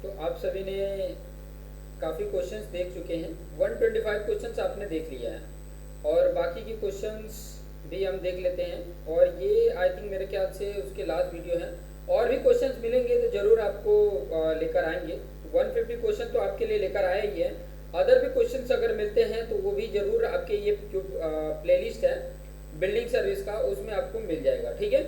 तो आप सभी ने काफ़ी क्वेश्चंस देख चुके हैं। 125 क्वेश्चंस आपने देख लिया है और बाकी के क्वेश्चंस भी हम देख लेते हैं। और ये आई थिंक मेरे ख्याल से उसके लास्ट वीडियो है। और भी क्वेश्चंस मिलेंगे तो ज़रूर आपको लेकर आएंगे। 150 क्वेश्चन तो आपके लिए लेकर आया ही है। अदर भी क्वेश्चंस अगर मिलते हैं तो वो भी ज़रूर आपके ये जो प्लेलिस्ट है बिल्डिंग सर्विस का उसमें आपको मिल जाएगा। ठीक है,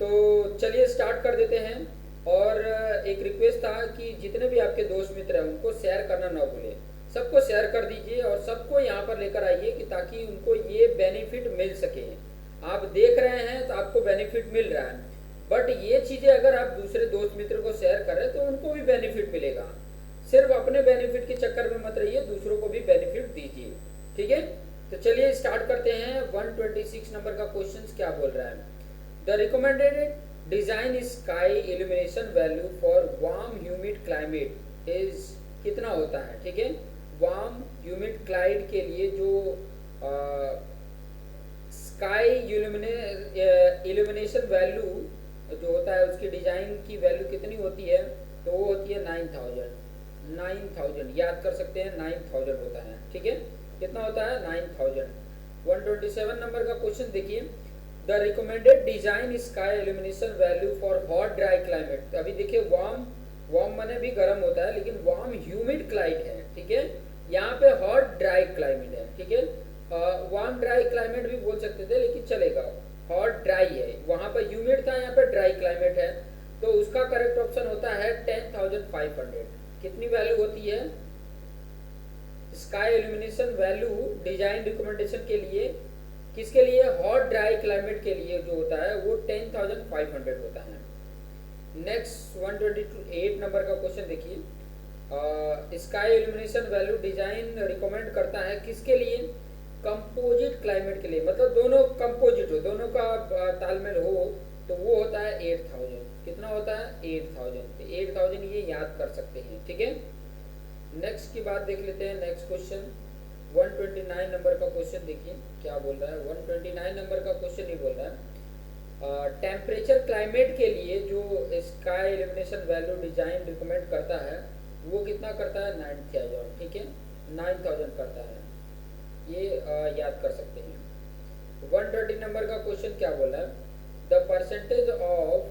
तो चलिए स्टार्ट कर देते हैं। और एक रिक्वेस्ट था कि जितने भी आपके दोस्त मित्र हैं उनको शेयर करना ना भूलें। सबको शेयर कर दीजिए और सबको यहाँ पर लेकर आइए कि ताकि उनको ये बेनिफिट मिल सके। आप देख रहे हैं तो आपको बेनिफिट मिल रहा है, बट ये चीज़ें अगर आप दूसरे दोस्त मित्र को शेयर करें तो उनको भी बेनिफिट मिलेगा। सिर्फ अपने बेनिफिट के चक्कर में मत रहिए, दूसरों को भी बेनिफिट दीजिए। ठीक है, तो चलिए स्टार्ट करते हैं। 126 नंबर का क्वेश्चन क्या बोल रहा है। The recommended design sky illumination value for warm humid climate is कितना होता है। ठीक है, वार्म ह्यूमिड क्लाइमेट के लिए जो स्काई इल्यूमिनेशन वैल्यू जो होता है उसकी डिजाइन की वैल्यू कितनी होती है, तो वो होती है 9000 याद कर सकते हैं, 9000 होता है। ठीक है, कितना होता है 9000। 127 नंबर का क्वेश्चन देखिए। The recommended design sky illumination value for hot dry climate. अभी देखिए वार्म वार्म माने भी गर्म होता है, लेकिन वार्म ह्यूमिड क्लाइमेट है। ठीक है, यहाँ पे हॉट ड्राई क्लाइमेट है। ठीक है, वार्म ड्राई क्लाइमेट भी बोल सकते थे लेकिन चलेगा। हॉट ड्राई है, वहाँ पर ह्यूमिड था, यहाँ पे ड्राई क्लाइमेट है, तो उसका करेक्ट ऑप्शन होता है 10500। कितनी वैल्यू होती है sky illumination value design recommendation के लिए, किसके लिए, हॉट ड्राई क्लाइमेट के लिए जो होता है वो 10500 होता है। नेक्स्ट 128 नंबर का क्वेश्चन देखिए। Sky illumination value design recommend करता है किसके लिए, कंपोजिट क्लाइमेट के लिए, मतलब दोनों कंपोजिट हो, दोनों का तालमेल हो, तो वो होता है 8000। कितना होता है 8000, तो 8000 ये याद कर सकते हैं। ठीक है, नेक्स्ट की बात देख लेते हैं। नेक्स्ट क्वेश्चन 129 नंबर का क्वेश्चन देखिए क्या बोल रहा है। 129 नंबर का क्वेश्चन ही बोल रहा है टेम्परेचर क्लाइमेट के लिए जो sky illumination value design recommend करता है वो कितना करता है 9000। ठीक है, 9000 करता है, ये याद कर सकते हैं। 130 नंबर का क्वेश्चन क्या बोला है। The percentage of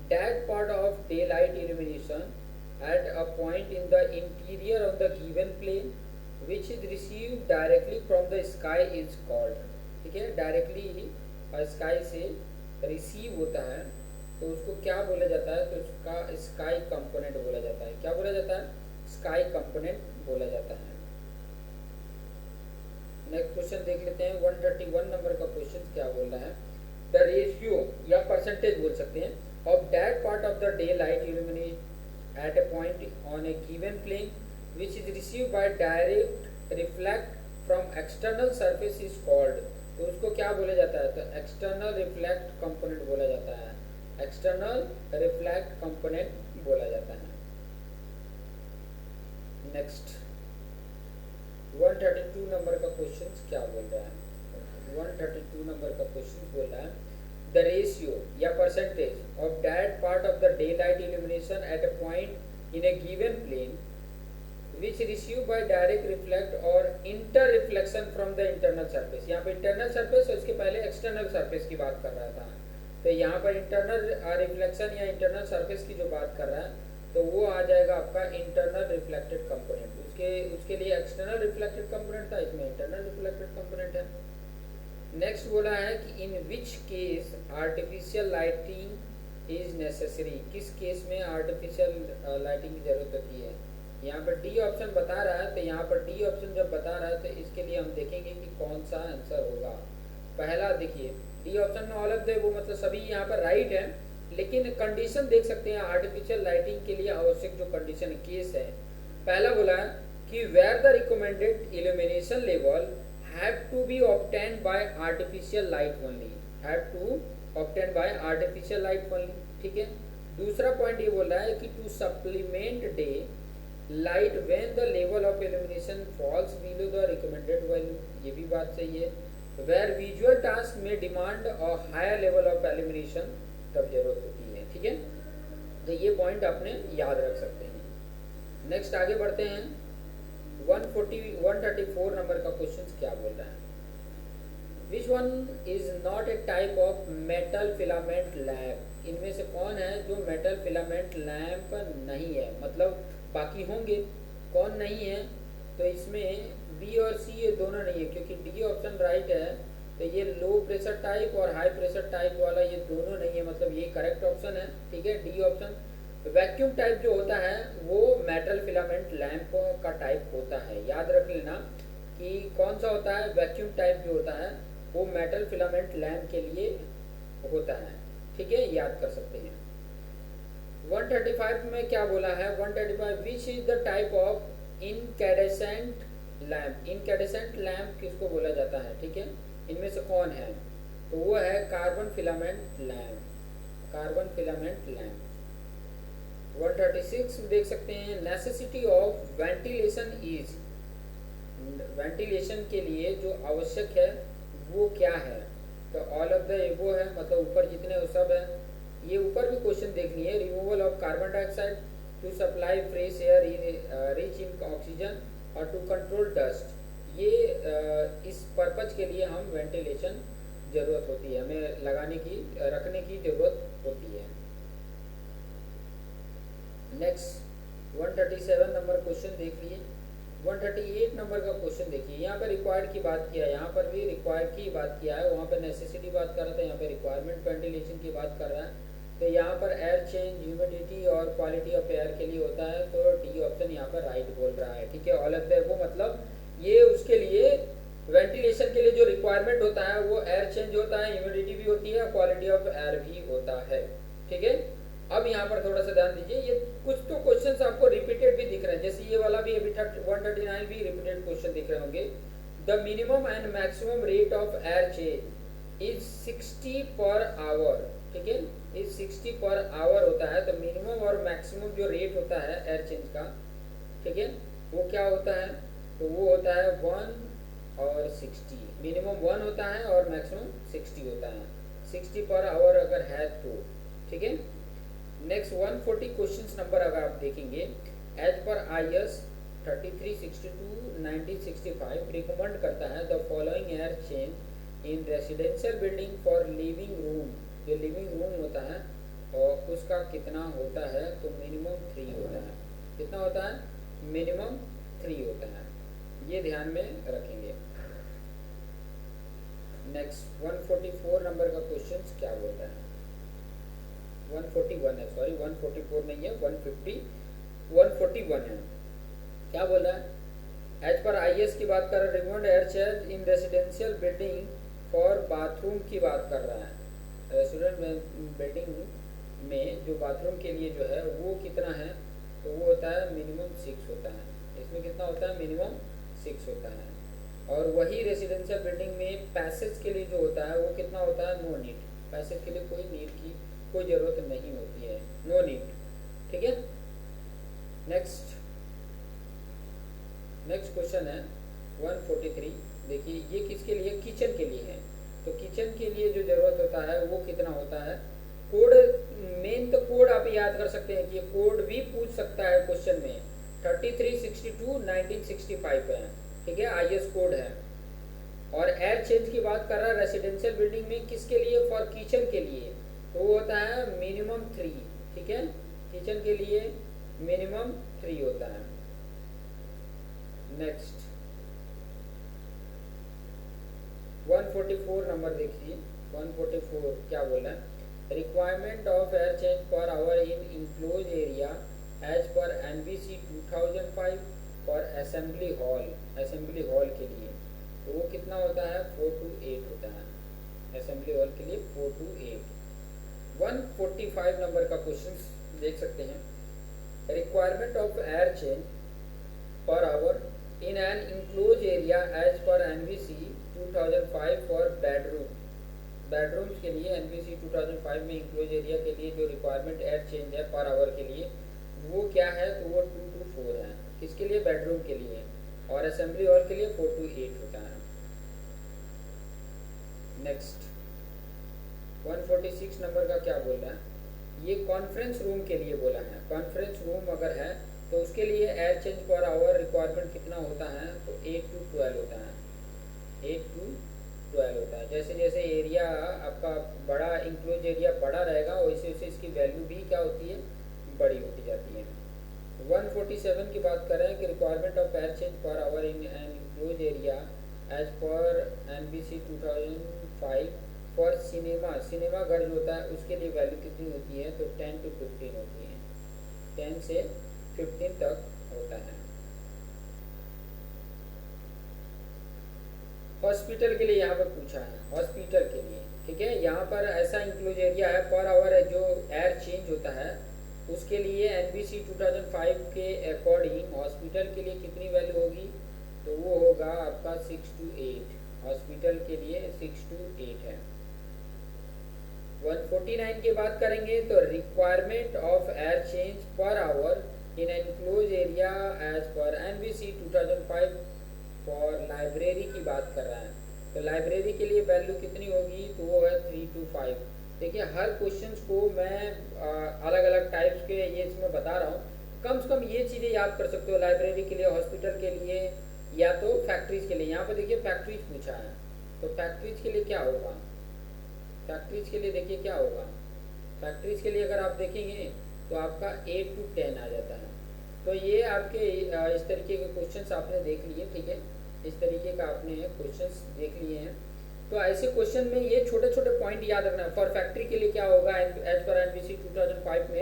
dead part of day light illumination at a point in the interior of the given plane which is received directly from the sky is called। ठीक है, डायरेक्टली स्काई से receive होता है तो उसको क्या बोला जाता है, तो उसका स्काई कंपोनेंट बोला जाता है। क्या बोला जाता है, स्काई कंपोनेंट बोला जाता है। नेक्स्ट क्वेश्चन देख लेते हैं। 131 नंबर का क्वेश्चन क्या बोल रहा है। द रेशियो या परसेंटेज बोल सकते हैं of that part of the day light illuminate at a point on a given plane which is received by direct reflect from external surface is called। तो उसको क्या बोला जाता है, तो एक्सटर्नल रिफ्लेक्ट कंपोनेंट बोला जाता है। एक्सटर्नल रिफ्लेक्ट कंपोनेंट बोला जाता है। नेक्स्ट 132 नंबर का क्वेश्चन क्या बोल रहा है। 132 नंबर का क्वेश्चन बोल रहा है the ratio या percentage of that part of the daylight illumination at a point in a given plane which received by direct reflect or inter reflection from the internal surface। यहाँ पे internal surface और इसके पहले external surface की बात कर रहा था, तो यहाँ पर internal reflection या internal surface की जो बात कर रहा है तो वो आ जाएगा आपका internal reflected component। उसके लिए external reflected component था, इसमें internal reflected component है। नेक्स्ट बोला है कि in which case artificial lighting is necessary. किस केस में आर्टिफिशियल लाइटिंग की जरूरत होती है। यहाँ पर डी ऑप्शन बता रहा है, तो यहाँ पर डी ऑप्शन जब बता रहा है तो इसके लिए हम देखेंगे कि कौन सा आंसर होगा। पहला देखिए डी ऑप्शन में ऑल ऑफ द वो मतलब सभी यहाँ पर राइट है, लेकिन कंडीशन देख सकते हैं आर्टिफिशियल लाइटिंग के लिए आवश्यक जो कंडीशन केस है। पहला बोला है कि where the recommended illumination level have to be obtained by artificial light only, have to obtained by artificial light only। ठीक है, दूसरा पॉइंट ये बोल रहा है कि to supplement daylight when the level of illumination falls below the recommended value, ये भी बात सही है। वेयर विजुअल टास्क में डिमांड और हायर लेवल ऑफ इल्यूमिनेशन तब जरूरत होती है। ठीक है, तो ये पॉइंट आपने याद रख सकते हैं। नेक्स्ट आगे बढ़ते हैं। 134 नंबर का क्वेश्चन क्या बोल रहा है? Which one is not a type of metal filament lamp? इनमें से कौन है जो मेटल फिलामेंट लैम्प नहीं है? मतलब बाकी होंगे, कौन नहीं है? तो इसमें बी और सी ये दोनों नहीं है, क्योंकि डी ऑप्शन राइट है। तो ये लो प्रेशर टाइप और हाई प्रेशर टाइप वाला ये दोनों नहीं है, मतलब ये करेक्ट ऑप्शन है। ठीक है, डी ऑप्शन। वैक्यूम टाइप जो होता है वो मेटल फिलामेंट लैम्प का टाइप होता है। याद रख लेना कि कौन सा होता है, वैक्यूम टाइप जो होता है वो मेटल फिलामेंट लैम्प के लिए होता है। ठीक है, याद कर सकते हैं। 135 में क्या बोला है? 135 which is the type of incandescent lamp? Incandescent lamp किसको बोला जाता है? ठीक है, इनमें से कौन है? तो वो है carbon filament lamp. Carbon filament lamp. 136 देख सकते हैं, necessity of ventilation is. Ventilation के लिए जो आवश्यक है वो क्या है? तो ऑल ऑफ द एबो है, मतलब ऊपर जितने वो सब है। ये ऊपर भी क्वेश्चन देख लिए। Removal of carbon dioxide to supply fresh air rich in oxygen और टू कंट्रोल डस्ट। ये इस पर्पज के लिए हम वेंटिलेशन ज़रूरत होती है, हमें लगाने की रखने की ज़रूरत होती है। नेक्स्ट 137 नंबर क्वेश्चन देख लिए। 138 नंबर का क्वेश्चन देखिए। यहाँ पर रिक्वायर्ड की बात किया है, यहाँ पर भी रिक्वायर्ड की बात किया है। वहाँ पर नेसेसिटी बात कर रहा था, यहाँ पर रिक्वायरमेंट वेंटिलेशन की बात कर रहा है। तो यहाँ पर एयर चेंज, ह्यूमिडिटी और क्वालिटी ऑफ एयर के लिए होता है। तो डी ऑप्शन यहाँ पर राइट बोल रहा है। ठीक है, ऑल ऑफ द वो मतलब ये उसके लिए वेंटिलेशन के लिए जो रिक्वायरमेंट होता है वो एयर चेंज होता है, ह्यूमिडिटी भी होती है, क्वालिटी ऑफ एयर भी होता है। ठीक है, अब यहाँ पर थोड़ा सा ध्यान दीजिए। ये कुछ तो क्वेश्चंस आपको रिपीटेड भी दिख रहे हैं, जैसे ये वाला भी अभी 139 भी रिपीटेड क्वेश्चन दिख रहे होंगे। The minimum and maximum rate of air change is 60 per hour. ठीक है, इज 60 पर आवर होता है। तो मिनिमम और मैक्सिमम जो रेट होता है एयर चेंज का, ठीक है, वो क्या होता है? तो वो होता है 1 और 60। मिनिमम 1 होता है और मैक्सिमम 60 होता है। 60 पर आवर अगर है तो। ठीक है, नेक्स्ट 140 क्वेश्चन नंबर अगर आप देखेंगे, एज पर IS 3362/1965 रिकमेंड करता है the following air change in residential building for living room. जो लिविंग रूम होता है और उसका कितना होता है? तो मिनिमम 3 होता है। कितना होता है? मिनिमम 3 होता है। ये ध्यान में रखेंगे। नेक्स्ट 144 नंबर का क्वेश्चन क्या बोलता है? 141 है, सॉरी 144 नहीं है, 141 है। क्या बोल रहा है? एज पर IS की बात कर रहा है, remote air change in residential building for bathroom की बात कर रहा है। रेसिडेंशियल बिल्डिंग में जो बाथरूम के लिए जो है वो कितना है? तो वो होता है मिनिमम 6 होता है। इसमें कितना होता है? मिनिमम 6 होता है। और वही रेसिडेंशियल बिल्डिंग में पैसेज के लिए जो होता है वो कितना होता है? No need. पैसेज के लिए कोई नीड की कोई ज़रूरत नहीं होती है, नो नीड। ठीक है, नेक्स्ट क्वेश्चन है 143। देखिए ये किसके लिए? किचन के लिए है। तो किचन के लिए जो ज़रूरत होता है वो कितना होता है? कोड, मेन तो कोड आप याद कर सकते हैं कि ये कोड भी पूछ सकता है क्वेश्चन में। 3362/1965 है। ठीक है, IS कोड है। और एयर चेंज की बात कर रहा है रेसिडेंशियल बिल्डिंग में, किसके लिए? फॉर किचन के लिए। तो वो होता है मिनिमम 3। ठीक है, किचन के लिए मिनिमम 3 होता है। नेक्स्ट 144 नंबर देखिए। 144 क्या बोला है? Requirement of air change per hour in enclose area as per NBC 2005 for assembly hall के लिए। तो वो कितना होता है? 4 to 8 होता है। असेंबली हॉल के लिए 4 to 8। 145 नंबर का क्वेश्चन देख सकते हैं। Requirement of air change per hour in an enclose area as per NBC 2005 for bedrooms के लिए NBC 2005 में इंक्लोज एरिया के लिए जो रिक्वायरमेंट एयर चेंज है पर आवर के लिए वो क्या है? तो वो 2 to 4 है। किसके लिए? बेडरूम के लिए। और असेंबली हॉल के लिए 4 to 8 होता है। नेक्स्ट 146 नंबर का क्या बोल रहा है? ये कॉन्फ्रेंस रूम के लिए बोला है। कॉन्फ्रेंस रूम अगर है तो उसके लिए air change per our requirement कितना होता है, तो 8 to 12 होता है, 8 to 12 होता है। जैसे जैसे एरिया आपका बड़ा, इंक्लोज एरिया बड़ा रहेगा, वैसे वैसे इसकी वैल्यू भी क्या होती है, बड़ी होती जाती है। 147 की बात कर रहे हैं कि requirement of air change per hour in an enclose area as per NBC 2005 for cinema घर जो होता है उसके लिए वैल्यू कितनी होती है, तो 10 to 15 होती है, 10 से 15 तक होता है। हॉस्पिटल के लिए यहाँ पर पूछा है, हॉस्पिटल के लिए, ठीक है। यहाँ पर ऐसा इंक्लोज एरिया है, पर आवर जो एयर चेंज होता है उसके लिए NBC 2005 के अकॉर्डिंग हॉस्पिटल के लिए कितनी वैल्यू होगी, तो वो होगा आपका 6 to 8, हॉस्पिटल के लिए 6 to 8 है। 149 की बात करेंगे तो requirement of air change per hour in enclose area as per NBC 2005 for library की बात कर रहा है, तो लाइब्रेरी के लिए वैल्यू कितनी होगी, तो वो है 3 to 5। देखिए हर क्वेश्चंस को मैं अलग अलग टाइप्स के ये इसमें बता रहा हूँ, कम से कम ये चीज़ें याद कर सकते हो, लाइब्रेरी के लिए, हॉस्पिटल के लिए, या तो फैक्ट्रीज के लिए। यहाँ पर देखिए फैक्ट्रीज पूछा है, तो फैक्ट्रीज के लिए क्या होगा, फैक्ट्रीज के लिए देखिए क्या होगा, फैक्ट्रीज के लिए अगर आप देखेंगे तो आपका 8 to 10 आ जाता है। तो ये आपके इस तरीके के क्वेश्चंस आपने देख लिए, ठीक है, इस तरीके का आपने क्वेश्चंस देख लिए हैं। तो ऐसे क्वेश्चन में ये छोटे छोटे पॉइंट याद रखना है। फॉर फैक्ट्री के लिए क्या होगा, एज पर NBC 2005 में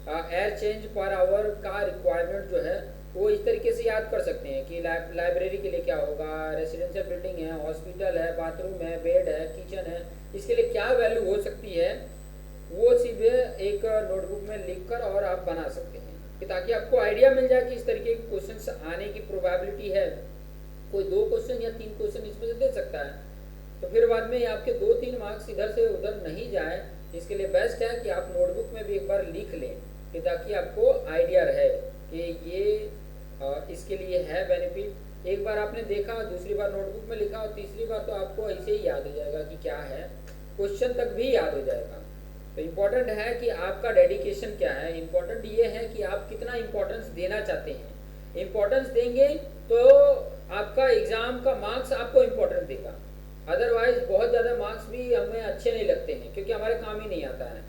एयर चेंज पर आवर का रिक्वायरमेंट जो है वो इस तरीके से याद कर सकते हैं कि लाइब्रेरी के लिए क्या होगा, रेसिडेंशियल बिल्डिंग है, हॉस्पिटल है, बाथरूम है, बेड है, किचन है, इसके लिए क्या वैल्यू हो सकती है, वो सीधे एक नोटबुक में लिख कर और आप बना सकते हैं, कि ताकि आपको आइडिया मिल जाए कि इस तरीके के क्वेश्चन आने की प्रोबेबिलिटी है। कोई 2 क्वेश्चन या 3 क्वेश्चन इसमें से दे सकता है, तो फिर बाद में आपके 2-3 मार्क्स इधर से उधर नहीं जाए। इसके लिए बेस्ट है कि आप नोटबुक में भी एक बार लिख लें, कि ताकि आपको आइडिया रहे कि ये इसके लिए है बेनिफिट। एक बार आपने देखा, दूसरी बार नोटबुक में लिखा, और तीसरी बार तो आपको ऐसे ही याद हो जाएगा कि क्या है, क्वेश्चन तक भी याद हो जाएगा। तो इम्पोर्टेंट है कि आपका डेडिकेशन क्या है, इम्पोर्टेंट ये है कि आप कितना इम्पोर्टेंस देना चाहते हैं। इम्पोर्टेंस देंगे तो आपका एग्ज़ाम का मार्क्स आपको इम्पोर्टेंट देगा, अदरवाइज बहुत ज़्यादा मार्क्स भी हमें अच्छे नहीं लगते हैं, क्योंकि हमारे काम ही नहीं आता है।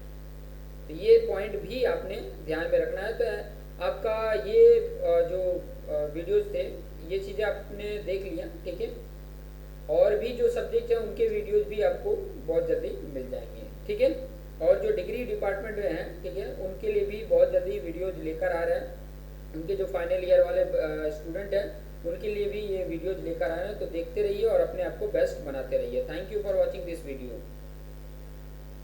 तो ये पॉइंट भी आपने ध्यान में रखना है। तो आपका ये जो वीडियोस थे, ये चीज़ें आपने देख लिया, ठीक है। और भी जो सब्जेक्ट है उनके वीडियोस भी आपको बहुत जल्दी मिल जाएंगे, ठीक है। और जो डिग्री डिपार्टमेंट में हैं, ठीक है, उनके लिए भी बहुत जल्दी वीडियोज लेकर आ रहे हैं। उनके जो फाइनल ईयर वाले स्टूडेंट हैं उनके लिए भी ये वीडियोज लेकर आ रहे हैं। तो देखते रहिए और अपने आप को बेस्ट बनाते रहिए। Thank you for watching this video.